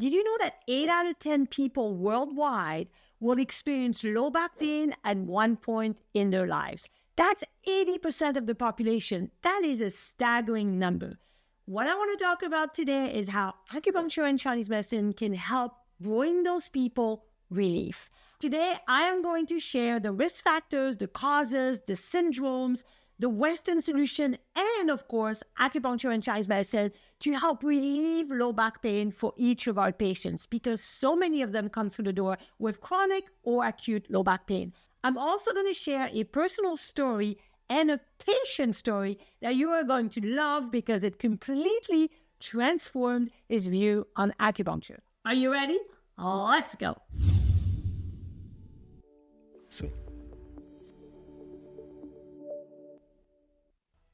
Did you know that 8 out of 10 people worldwide will experience low back pain at one point in their lives? That's 80% of the population. That is a staggering number. What I want to talk about today is how acupuncture and Chinese medicine can help bring those people relief. Today, I am going to share the risk factors, the causes, the syndromes, the Western solution, and of course, acupuncture and Chinese medicine to help relieve low back pain for each of our patients, because so many of them come through the door with chronic or acute low back pain. I'm also going to share a personal story and a patient story that you are going to love because it completely transformed his view on acupuncture. Are you ready? Let's go.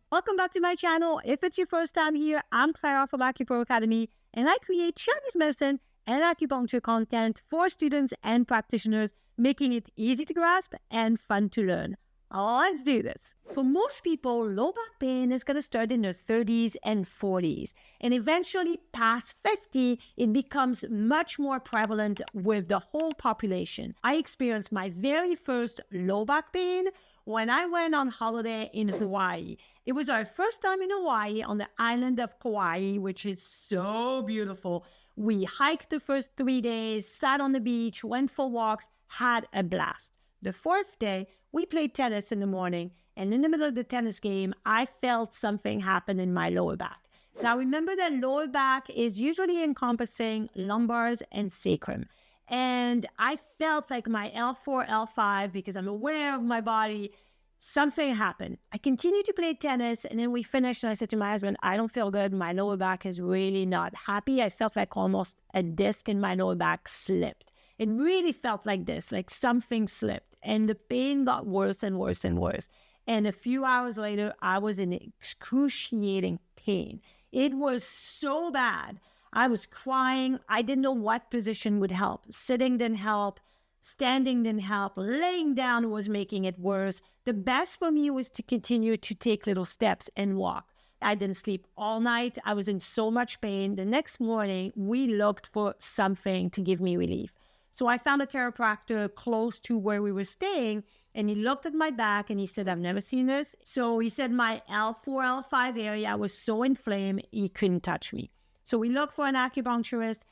Welcome back to my channel. If it's your first time here, I'm Clara from AcuPro Academy, and I create Chinese medicine and acupuncture content for students and practitioners, making it easy to grasp and fun to learn. Let's do this. For most people, low back pain is going to start in their 30s and 40s, and eventually past 50, it becomes much more prevalent with the whole population. I experienced my very first low back pain when I went on holiday in Hawaii. It was our first time in Hawaii on the island of Kauai, which is so beautiful. We hiked the first 3 days, sat on the beach, went for walks, had a blast. The fourth day, we played tennis in the morning, and in the middle of the tennis game, I felt something happen in my lower back. Now remember that lower back is usually encompassing lumbars and sacrum. And I felt like my L4, L5, because I'm aware of my body, something happened. I continued to play tennis, and then we finished, and I said to my husband, I don't feel good. My lower back is really not happy. I felt like almost a disc in my lower back slipped. It really felt like this, like something slipped, and the pain got worse and worse and worse. And a few hours later, I was in excruciating pain. It was so bad. I was crying. I didn't know what position would help. Sitting didn't help. Standing didn't help. Laying down was making it worse. The best for me was to continue to take little steps and walk. I didn't sleep all night. I was in so much pain. The next morning, we looked for something to give me relief. So I found a chiropractor close to where we were staying, and he looked at my back and he said, I've never seen this. So he said my L4, L5 area was so inflamed, he couldn't touch me. So we looked for an acupuncturist.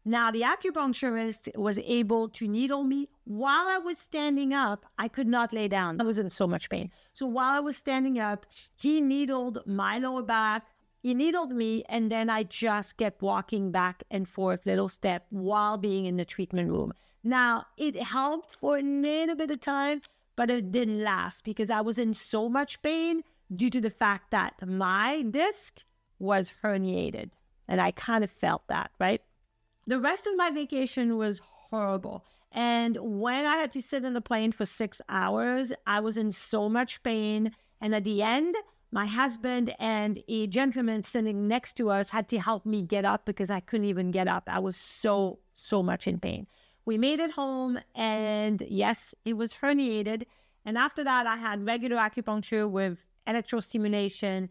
Now, the acupuncturist was able to needle me while I was standing up. I could not lay down. I was in so much pain. So while I was standing up, he needled my lower back. He needled me, and then I just kept walking back and forth, little step, while being in the treatment room. Now, it helped for a little bit of time, but it didn't last because I was in so much pain due to the fact that my disc was herniated. And I kind of felt that, right? The rest of my vacation was horrible. And when I had to sit in the plane for 6 hours, I was in so much pain. And at the end, my husband and a gentleman sitting next to us had to help me get up because I couldn't even get up. I was so much in pain. We made it home, and yes, it was herniated. And after that, I had regular acupuncture with electrostimulation,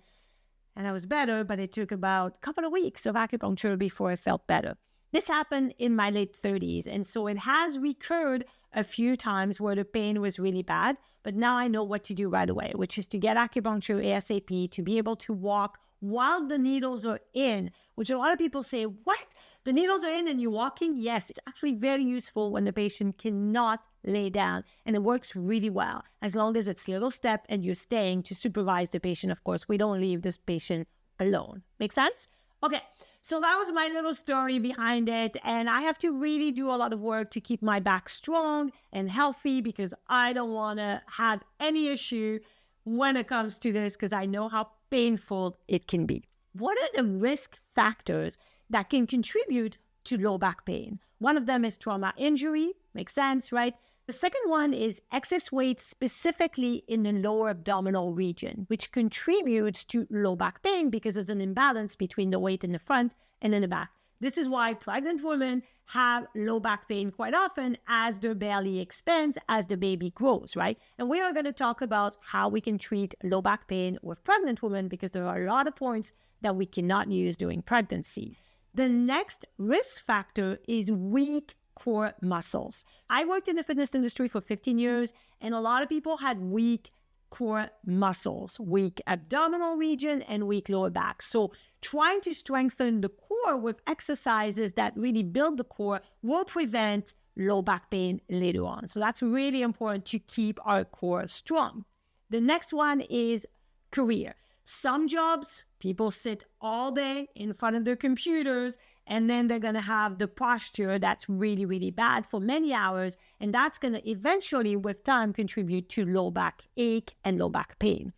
and I was better, but it took about a couple of weeks of acupuncture before I felt better. This happened in my late 30s, and so it has recurred a few times where the pain was really bad, but now I know what to do right away, which is to get acupuncture ASAP, to be able to walk while the needles are in, which a lot of people say, what? The needles are in and you're walking? Yes, it's actually very useful when the patient cannot lay down, and it works really well as long as it's a little step and you're staying to supervise the patient. Of course, we don't leave this patient alone. Make sense? Okay. So that was my little story behind it, and I have to really do a lot of work to keep my back strong and healthy because I don't want to have any issue when it comes to this because I know how painful it can be. What are the risk factors that can contribute to low back pain? One of them is trauma injury. Makes sense, right? The second one is excess weight, specifically in the lower abdominal region, which contributes to low back pain because there's an imbalance between the weight in the front and in the back. This is why pregnant women have low back pain quite often as their belly expands, as the baby grows, right? And we are going to talk about how we can treat low back pain with pregnant women because there are a lot of points that we cannot use during pregnancy. The next risk factor is weak core muscles. I worked in the fitness industry for 15 years, and a lot of people had weak core muscles, weak abdominal region and weak lower back. So trying to strengthen the core with exercises that really build the core will prevent low back pain later on. So that's really important to keep our core strong. The next one is career. Some jobs, people sit all day in front of their computers, and then they're going to have the posture that's really, really bad for many hours. And that's going to eventually, with time, contribute to low back ache and low back pain.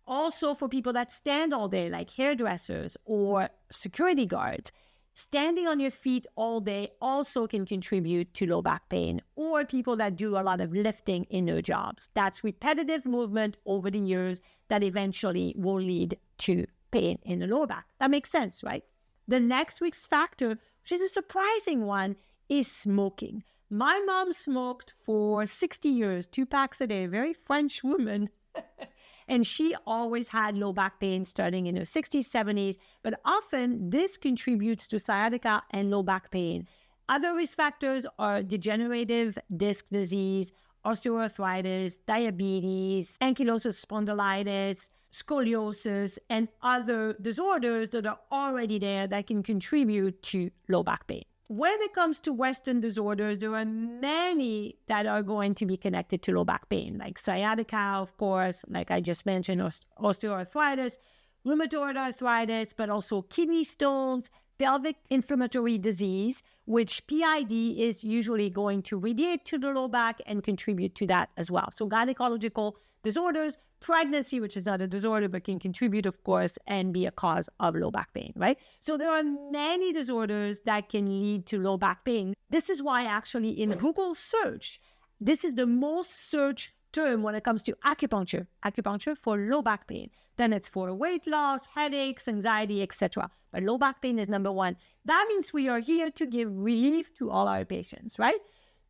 Also, for people that stand all day, like hairdressers or security guards, standing on your feet all day also can contribute to low back pain, or people that do a lot of lifting in their jobs. That's repetitive movement over the years that eventually will lead to pain in the lower back. That makes sense, right? The next risk factor, which is a surprising one, is smoking. My mom smoked for 60 years, 2 packs a day, very French woman. And she always had low back pain starting in her 60s, 70s, but often this contributes to sciatica and low back pain. Other risk factors are degenerative disc disease, osteoarthritis, diabetes, ankylosing spondylitis, scoliosis, and other disorders that are already there that can contribute to low back pain. When it comes to Western disorders, there are many that are going to be connected to low back pain, like sciatica, of course, like I just mentioned, osteoarthritis, rheumatoid arthritis, but also kidney stones, pelvic inflammatory disease, which PID is usually going to radiate to the low back and contribute to that as well. So gynecological disorders, pregnancy, which is not a disorder, but can contribute, of course, and be a cause of low back pain, right? So there are many disorders that can lead to low back pain. This is why actually in Google search, this is the most searched term when it comes to acupuncture for low back pain. Then it's for weight loss, headaches, anxiety, etc. But low back pain is number one. That means we are here to give relief to all our patients, right?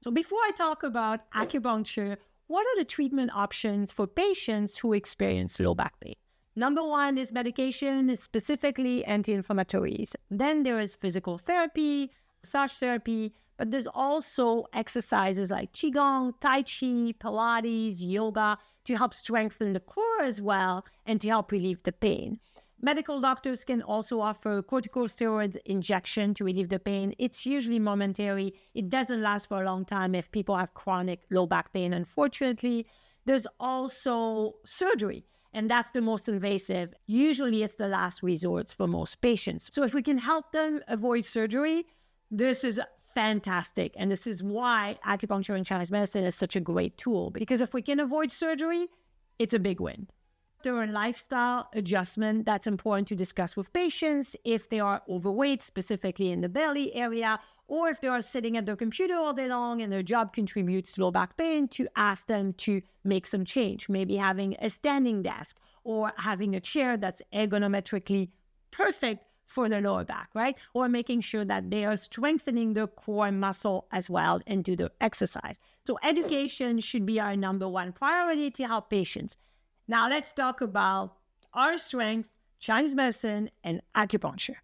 So before I talk about acupuncture, what are the treatment options for patients who experience low back pain? Number one is medication, specifically anti-inflammatories. Then there is physical therapy, massage therapy, but there's also exercises like Qigong, Tai Chi, Pilates, yoga to help strengthen the core as well and to help relieve the pain. Medical doctors can also offer corticosteroid injection to relieve the pain. It's usually momentary. It doesn't last for a long time if people have chronic low back pain, unfortunately. There's also surgery, and that's the most invasive. Usually it's the last resort for most patients. So if we can help them avoid surgery, this is fantastic. And this is why acupuncture and Chinese medicine is such a great tool, because if we can avoid surgery, it's a big win. There are lifestyle adjustment that's important to discuss with patients if they are overweight, specifically in the belly area, or if they are sitting at their computer all day long and their job contributes to low back pain, to ask them to make some change, maybe having a standing desk or having a chair that's ergonometrically perfect for the lower back, right? Or making sure that they are strengthening their core muscle as well and do the exercise. So education should be our number one priority to help patients. Now let's talk about our strength, Chinese medicine, and acupuncture.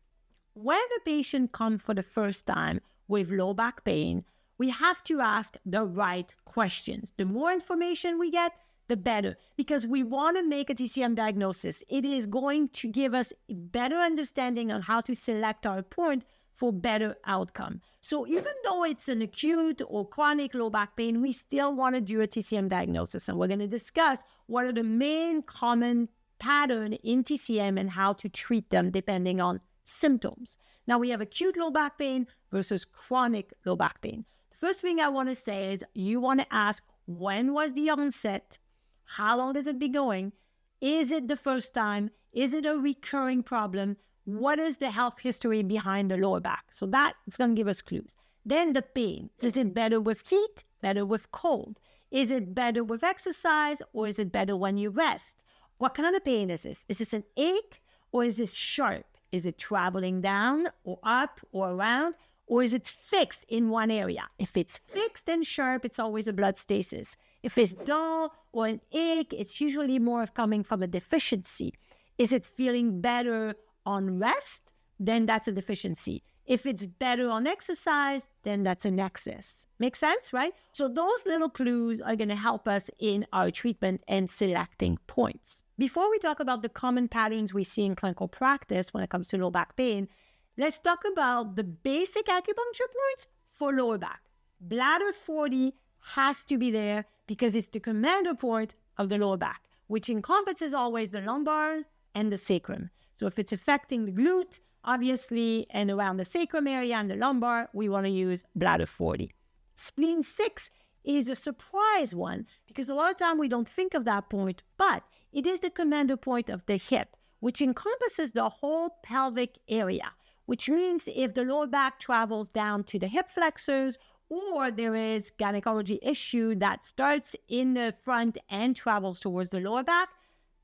When a patient comes for the first time with low back pain, we have to ask the right questions. The more information we get, the better, because we want to make a TCM diagnosis. It is going to give us a better understanding on how to select our point for better outcome. So even though it's an acute or chronic low back pain, we still want to do a TCM diagnosis. And we're going to discuss what are the main common patterns in TCM and how to treat them depending on symptoms. Now we have acute low back pain versus chronic low back pain. The first thing I want to say is you want to ask, when was the onset? How long has it been going? Is it the first time? Is it a recurring problem? What is the health history behind the lower back? So that is going to give us clues. Then the pain. Is it better with heat? Better with cold? Is it better with exercise? Or is it better when you rest? What kind of pain is this? Is this an ache? Or is this sharp? Is it traveling down or up or around? Or is it fixed in one area? If it's fixed and sharp, it's always a blood stasis. If it's dull or an ache, it's usually more of coming from a deficiency. Is it feeling better on rest? Then that's a deficiency. If it's better on exercise, then that's an excess. Make sense, right? So those little clues are going to help us in our treatment and selecting points. Before we talk about the common patterns we see in clinical practice when it comes to low back pain, let's talk about the basic acupuncture points for lower back. Bladder 40 has to be there because it's the commander point of the lower back, which encompasses always the lumbar and the sacrum. So if it's affecting the glute, obviously, and around the sacrum area and the lumbar, we want to use bladder 40. Spleen 6 is a surprise one because a lot of time we don't think of that point, but it is the commander point of the hip, which encompasses the whole pelvic area, which means if the lower back travels down to the hip flexors or there is gynecology issue that starts in the front and travels towards the lower back,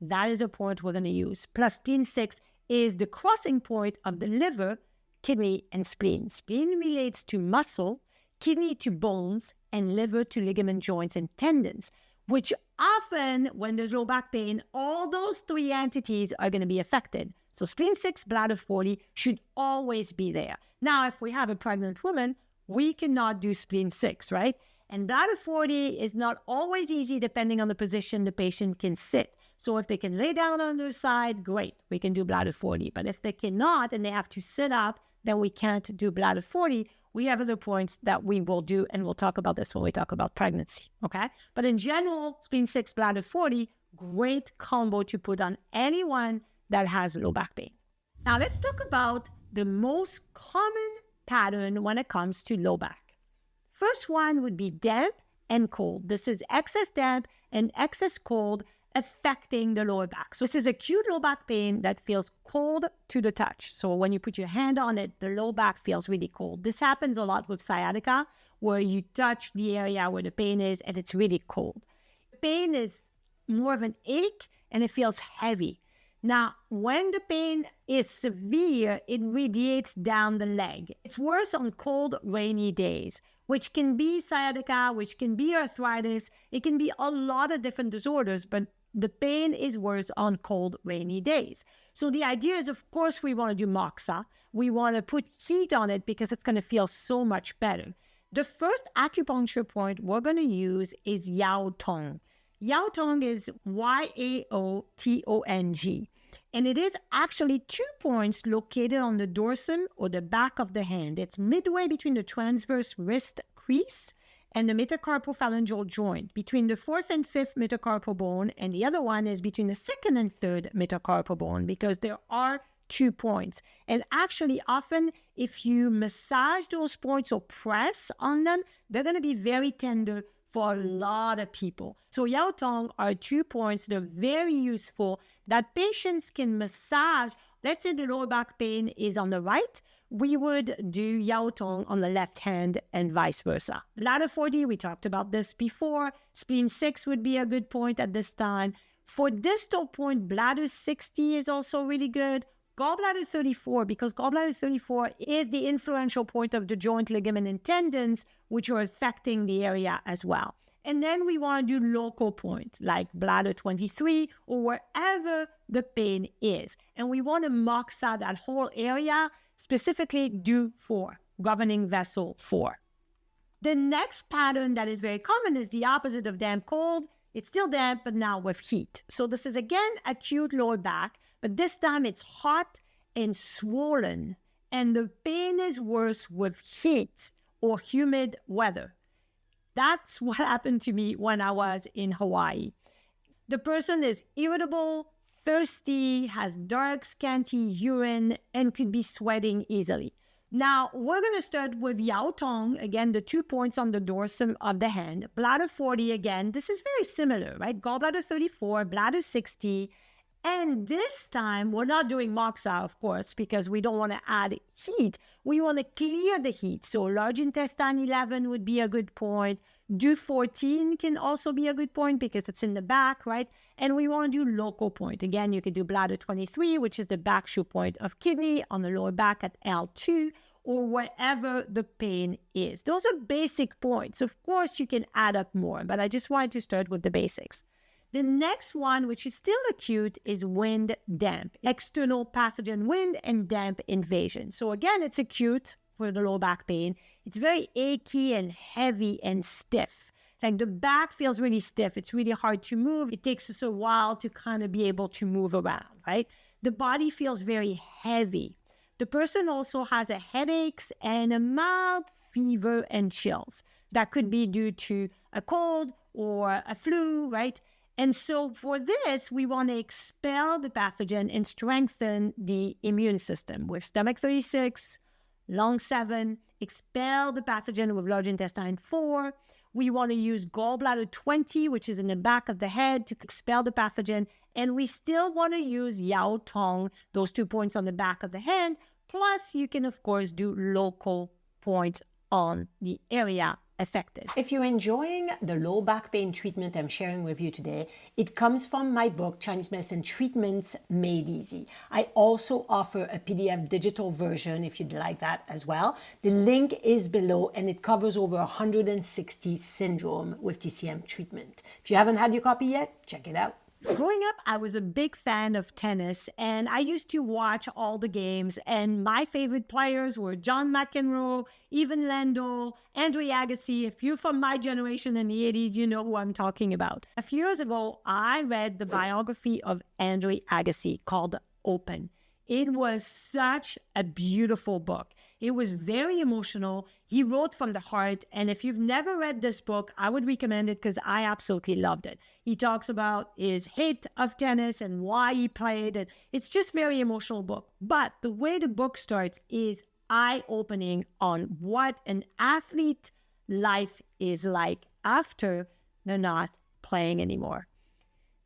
that is a point we're going to use. Plus, spleen 6 is the crossing point of the liver, kidney, and spleen. Spleen relates to muscle, kidney to bones, and liver to ligament joints and tendons, which often, when there's low back pain, all those three entities are going to be affected. So spleen 6, bladder 40 should always be there. Now, if we have a pregnant woman, we cannot do spleen 6, right? And bladder 40 is not always easy depending on the position the patient can sit. So if they can lay down on their side, great, we can do bladder 40. But if they cannot and they have to sit up, then we can't do bladder 40. We have other points that we will do, and we'll talk about this when we talk about pregnancy, okay? But in general, spleen 6, bladder 40, great combo to put on anyone that has low back pain. Now let's talk about the most common pattern when it comes to low back. First one would be damp and cold. This is excess damp and excess cold affecting the lower back. So this is acute low back pain that feels cold to the touch. So when you put your hand on it, the low back feels really cold. This happens a lot with sciatica, where you touch the area where the pain is and it's really cold. Pain is more of an ache and it feels heavy. Now, when the pain is severe, it radiates down the leg. It's worse on cold, rainy days, which can be sciatica, which can be arthritis. It can be a lot of different disorders, but the pain is worse on cold, rainy days. So the idea is, of course, we want to do moxa. We want to put heat on it because it's going to feel so much better. The first acupuncture point we're going to use is Yao Tong. Yao Tong is Y-A-O-T-O-N-G. And it is actually 2 points located on the dorsum or the back of the hand. It's midway between the transverse wrist crease and the metacarpophalangeal joint, between the 4th and 5th metacarpal bone, and the other one is between the 2nd and 3rd metacarpal bone, because there are 2 points. And actually, often, if you massage those points or press on them, they're going to be very tender for a lot of people. So Yao Tong are 2 points that are very useful that patients can massage. Let's say the lower back pain is on the right, we would do Yao Tong on the left hand and vice versa. Bladder 40, we talked about this before. Spleen 6 would be a good point at this time. For distal point, bladder 60 is also really good. Gallbladder 34, because gallbladder 34 is the influential point of the joint, ligament, and tendons, which are affecting the area as well. And then we want to do local points like bladder 23 or wherever the pain is. And we want to moxa that whole area, specifically do 4, governing vessel 4. The next pattern that is very common is the opposite of damp cold. It's still damp, but now with heat. So this is again acute lower back, but this time it's hot and swollen. And the pain is worse with heat or humid weather. That's what happened to me when I was in Hawaii. The person is irritable, thirsty, has dark, scanty urine, and could be sweating easily. Now, we're going to start with Yao Tong, again, the 2 points on the dorsum of the hand. Bladder 40, again, this is very similar, right? Gallbladder 34, bladder 60. And this time, we're not doing moxa, of course, because we don't want to add heat. We want to clear the heat. So large intestine 11 would be a good point. Do 14 can also be a good point because it's in the back, right? And we want to do local point. Again, you could do bladder 23, which is the back shoe point of kidney on the lower back at L2, or wherever the pain is. Those are basic points. Of course, you can add up more, but I just wanted to start with the basics. The next one, which is still acute, is wind damp, external pathogen wind and damp invasion. So again, it's acute for the low back pain. It's very achy and heavy and stiff. Like the back feels really stiff. It's really hard to move. It takes us a while to kind of be able to move around, right? The body feels very heavy. The person also has a headaches and a mild fever and chills. That could be due to a cold or a flu, right? And so for this, we want to expel the pathogen and strengthen the immune system with stomach 36, lung 7, expel the pathogen with large intestine 4. We want to use gallbladder 20, which is in the back of the head, to expel the pathogen. And we still want to use Yao Tong, those 2 points on the back of the hand. Plus, you can, of course, do local points on the area affected. If you're enjoying the low back pain treatment I'm sharing with you today, it comes from my book, Chinese Medicine Treatments Made Easy. I also offer a PDF digital version if you'd like that as well. The link is below and it covers over 160 syndrome with TCM treatment. If you haven't had your copy yet, check it out. Growing up, I was a big fan of tennis, and I used to watch all the games, and my favorite players were John McEnroe, Ivan Lendl, Andre Agassi. If you're from my generation in the 80s, you know who I'm talking about. A few years ago, I read the biography of Andre Agassi called Open. It was such a beautiful book. It was very emotional. He wrote from the heart. And if you've never read this book, I would recommend it because I absolutely loved it. He talks about his hate of tennis and why he played it. It's just very emotional book. But the way the book starts is eye-opening on what an athlete life is like after they're not playing anymore.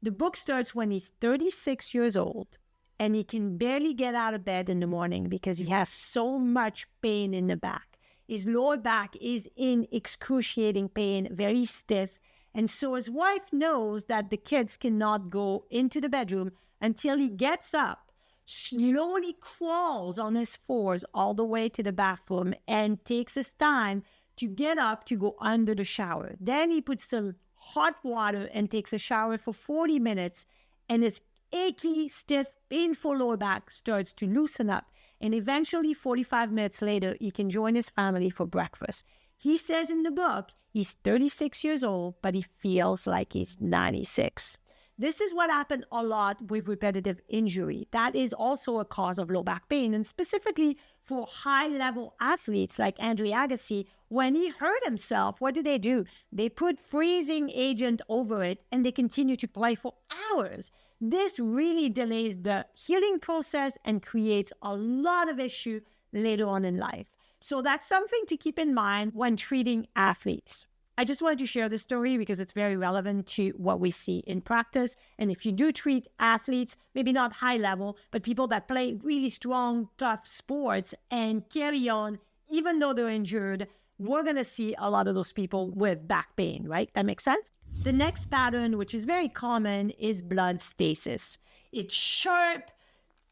The book starts when he's 36 years old. And he can barely get out of bed in the morning because he has so much pain in the back. His lower back is in excruciating pain, very stiff. And so his wife knows that the kids cannot go into the bedroom until he gets up, slowly crawls on his fours all the way to the bathroom and takes his time to get up to go under the shower. Then he puts some hot water and takes a shower for 40 minutes, and his achy, stiff, painful lower back starts to loosen up. And eventually, 45 minutes later, he can join his family for breakfast. He says in the book, he's 36 years old, but he feels like he's 96. This is what happened a lot with repetitive injury. That is also a cause of low back pain. And specifically for high-level athletes like Andre Agassi, when he hurt himself, what do? They put freezing agent over it and they continue to play for hours. This really delays the healing process and creates a lot of issue later on in life. So that's something to keep in mind when treating athletes. I just wanted to share this story because it's very relevant to what we see in practice. And if you do treat athletes, maybe not high level, but people that play really strong, tough sports and carry on, even though they're injured, we're going to see a lot of those people with back pain, right? That makes sense? The next pattern, which is very common, is blood stasis. It's sharp,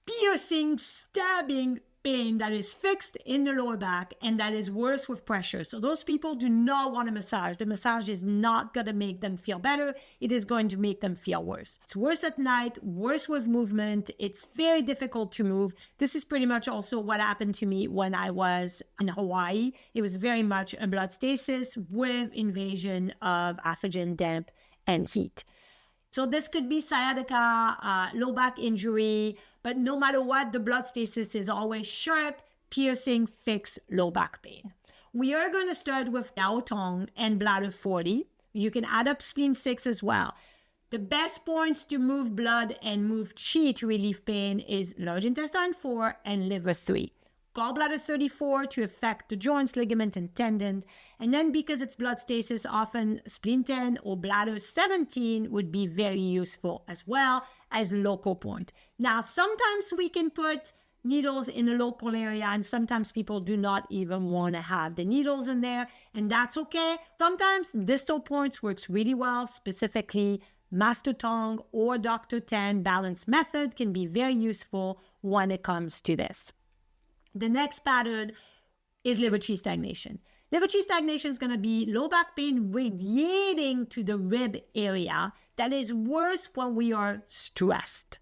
piercing, stabbing pain that is fixed in the lower back and that is worse with pressure. So those people do not want a massage. The massage is not going to make them feel better. It is going to make them feel worse. It's worse at night, worse with movement. It's very difficult to move. This is pretty much also what happened to me when I was in Hawaii. It was very much a blood stasis with invasion of pathogen, damp, and heat. So this could be sciatica, low back injury, but no matter what, the blood stasis is always sharp, piercing, fixed low back pain. We are going to start with Yao Tong and bladder 40. You can add up spleen 6 as well. The best points to move blood and move qi to relieve pain is large intestine 4 and liver 3. Gallbladder 34 to affect the joints, ligament, and tendon. And then because it's blood stasis, often spleen 10 or bladder 17 would be very useful as well as local point. Now, sometimes we can put needles in the local area and sometimes people do not even want to have the needles in there, and that's okay. Sometimes distal points works really well, specifically Master Tong or Dr. Tan balance method can be very useful when it comes to this. The next pattern is liver qi stagnation. Liver chi stagnation is going to be low back pain radiating to the rib area that is worse when we are stressed.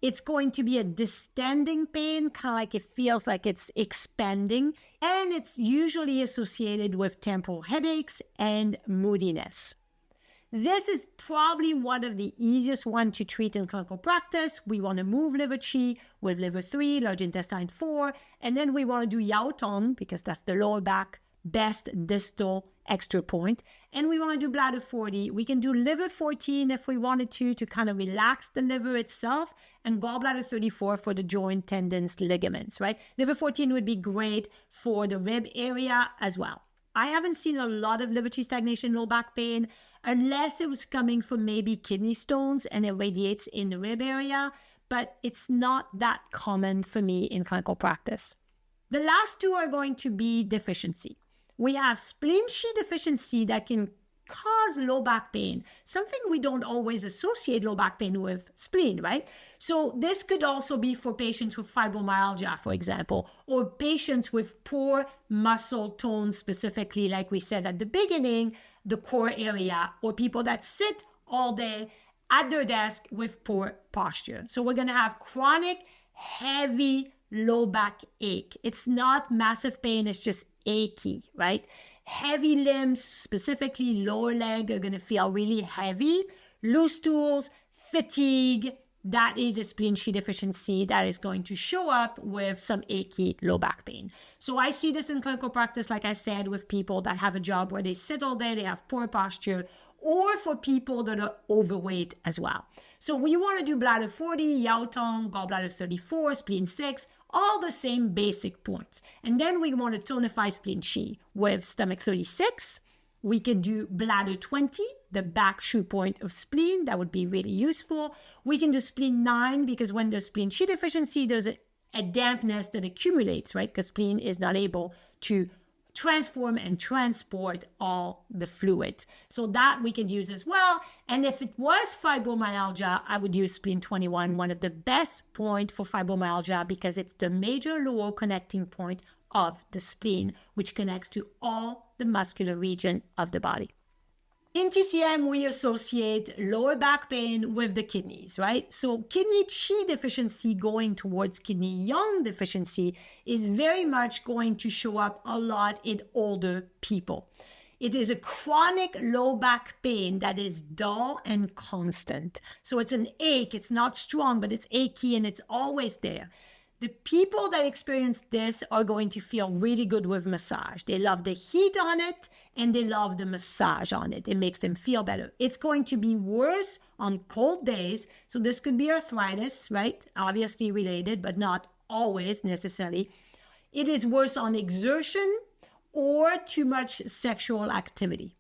It's going to be a distending pain, kind of like it feels like it's expanding, and it's usually associated with temporal headaches and moodiness. This is probably one of the easiest ones to treat in clinical practice. We want to move liver qi with liver 3, large intestine 4, and then we want to do yao tong because that's the lower back best distal extra point. And we want to do bladder 40. We can do liver 14 if we wanted to kind of relax the liver itself, and gallbladder 34 for the joint, tendons, ligaments, right? Liver 14 would be great for the rib area as well. I haven't seen a lot of liver qi stagnation, low back pain, unless it was coming from maybe kidney stones and it radiates in the rib area, but it's not that common for me in clinical practice. The last two are going to be deficiency. We have spleen qi deficiency that can cause low back pain, something we don't always associate low back pain with spleen, right? So this could also be for patients with fibromyalgia, for example, or patients with poor muscle tone, specifically, like we said at the beginning, the core area, or people that sit all day at their desk with poor posture. So we're going to have chronic, heavy low back ache. It's not massive pain, it's just achy, right? Heavy limbs, specifically lower leg, are going to feel really heavy. Loose stools, fatigue, that is a spleen qi deficiency that is going to show up with some achy low back pain. So I see this in clinical practice, like I said, with people that have a job where they sit all day, they have poor posture, or for people that are overweight as well. So we want to do bladder 40, yao tong, gallbladder 34, spleen 6, all the same basic points. And then we want to tonify spleen qi with stomach 36. We can do bladder 20, the back shoe point of spleen. That would be really useful. We can do spleen 9 because when there's spleen qi deficiency, there's a dampness that accumulates, right? Because spleen is not able to transform and transport all the fluid. So that we could use as well. And if it was fibromyalgia, I would use spleen 21, one of the best points for fibromyalgia because it's the major lower connecting point of the spleen, which connects to all the muscular region of the body. In TCM, we associate lower back pain with the kidneys, right? So kidney qi deficiency going towards kidney yang deficiency is very much going to show up a lot in older people. It is a chronic low back pain that is dull and constant. So it's an ache, it's not strong, but it's achy and it's always there. The people that experience this are going to feel really good with massage. They love the heat on it and they love the massage on it. It makes them feel better. It's going to be worse on cold days. So this could be arthritis, right? Obviously related, but not always necessarily. It is worse on exertion or too much sexual activity.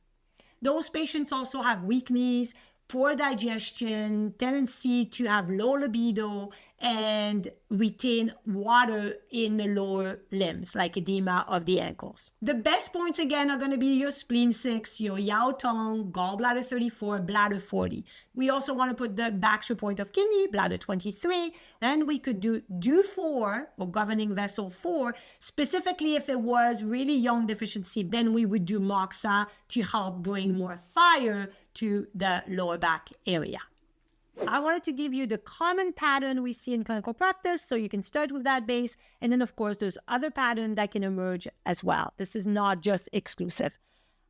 Those patients also have weak knees, poor digestion, tendency to have low libido, and retain water in the lower limbs, like edema of the ankles. The best points, again, are going to be your spleen 6, your yao tong, gallbladder 34, bladder 40. We also want to put the back point of kidney, bladder 23. Then we could do 4, or governing vessel 4, specifically if it was really yang deficiency, then we would do moxa to help bring more fire to the lower back area. I wanted to give you the common pattern we see in clinical practice, so you can start with that base. And then, of course, there's other patterns that can emerge as well. This is not just exclusive.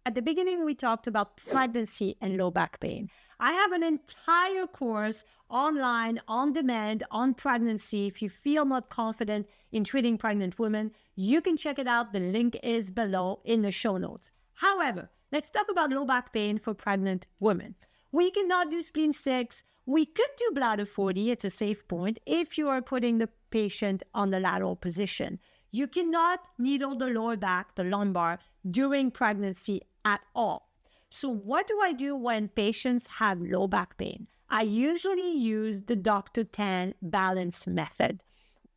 At the beginning, we talked about pregnancy and low back pain. I have an entire course online, on demand, on pregnancy. If you feel not confident in treating pregnant women, you can check it out. The link is below in the show notes. However, let's talk about low back pain for pregnant women. We cannot do spleen 6. We could do bladder 40, it's a safe point, if you are putting the patient on the lateral position. You cannot needle the lower back, the lumbar, during pregnancy at all. So what do I do when patients have low back pain? I usually use the Dr. Tan balance method,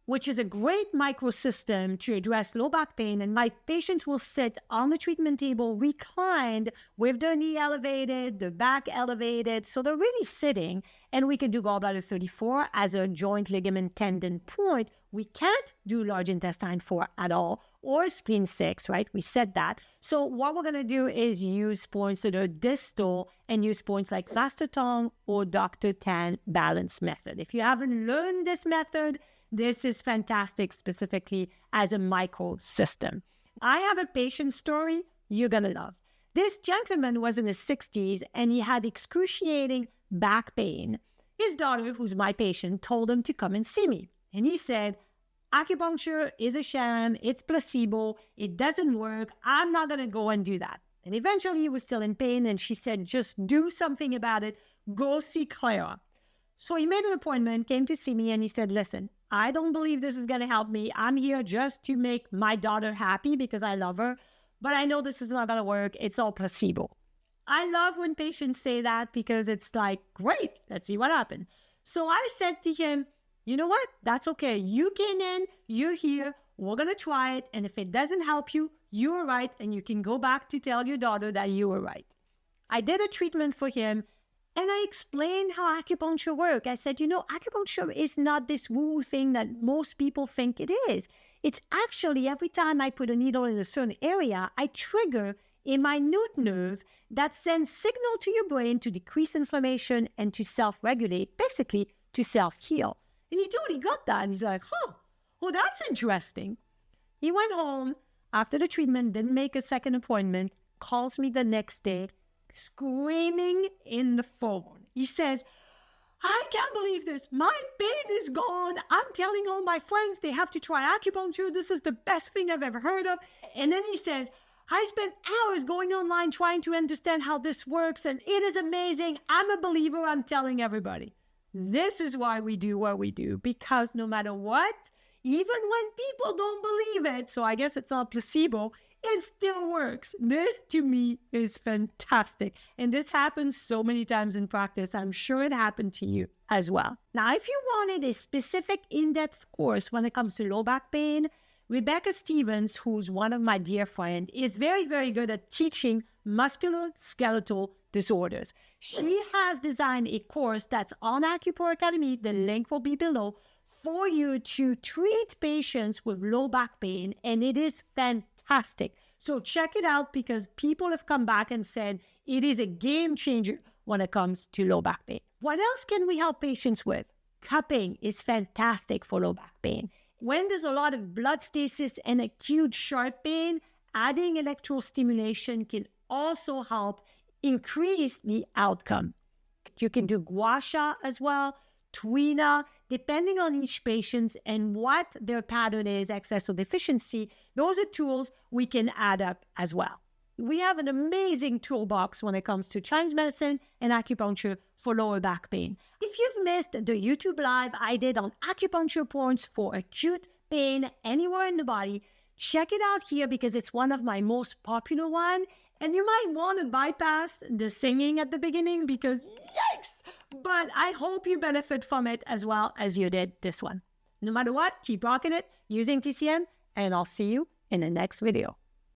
which is a great microsystem to address low back pain. And my patients will sit on the treatment table, reclined with their knee elevated, their back elevated. So they're really sitting, and we can do gallbladder 34 as a joint ligament tendon point. We can't do large intestine 4 at all, or spleen 6, right? We said that. So what we're going to do is use points that are distal and use points like Faster Tongue or Dr. Tan Balance Method. If you haven't learned this method, this is fantastic specifically as a micro system. I have a patient story you're going to love. This gentleman was in his 60s and he had excruciating back pain. His daughter, who's my patient, told him to come and see me. And he said, acupuncture is a sham, it's placebo, it doesn't work, I'm not going to go and do that. And eventually he was still in pain and she said, just do something about it, go see Clara. So he made an appointment, came to see me, and he said, listen, I don't believe this is going to help me. I'm here just to make my daughter happy because I love her, but I know this is not going to work. It's all placebo. I love when patients say that because it's like, great, let's see what happened. So I said to him, you know what? That's okay. You came in, you're here, we're going to try it. And if it doesn't help you, you were right. And you can go back to tell your daughter that you were right. I did a treatment for him and I explained how acupuncture works. I said, acupuncture is not this woo thing that most people think it is. It's actually every time I put a needle in a certain area, I trigger a minute nerve that sends signal to your brain to decrease inflammation and to self-regulate, basically to self-heal. And he totally got that. And he's like, oh, that's interesting. He went home after the treatment, didn't make a second appointment, calls me the next day, screaming in the phone. He says, I can't believe this. My pain is gone. I'm telling all my friends they have to try acupuncture. This is the best thing I've ever heard of. And then he says, I spent hours going online trying to understand how this works, and it is amazing. I'm a believer. I'm telling everybody. This is why we do what we do, because no matter what, even when people don't believe it, so I guess it's not placebo, it still works. This, to me, is fantastic. And this happens so many times in practice. I'm sure it happened to you as well. Now, if you wanted a specific in-depth course when it comes to low back pain, Rebecca Stevens, who's one of my dear friends, is very, very good at teaching musculoskeletal disorders. She has designed a course that's on AcuPro Academy, the link will be below, for you to treat patients with low back pain, and it is fantastic. So check it out because people have come back and said it is a game changer when it comes to low back pain. What else can we help patients with? Cupping is fantastic for low back pain. When there's a lot of blood stasis and acute sharp pain, adding electrical stimulation can also help increase the outcome. You can do gua sha as well, tuina, depending on each patient and what their pattern is, excess or deficiency. Those are tools we can add up as well. We have an amazing toolbox when it comes to Chinese medicine and acupuncture for lower back pain. If you've missed the YouTube live I did on acupuncture points for acute pain anywhere in the body, check it out here because it's one of my most popular ones. And you might want to bypass the singing at the beginning because yikes! But I hope you benefit from it as well as you did this one. No matter what, keep rocking it using TCM, and I'll see you in the next video.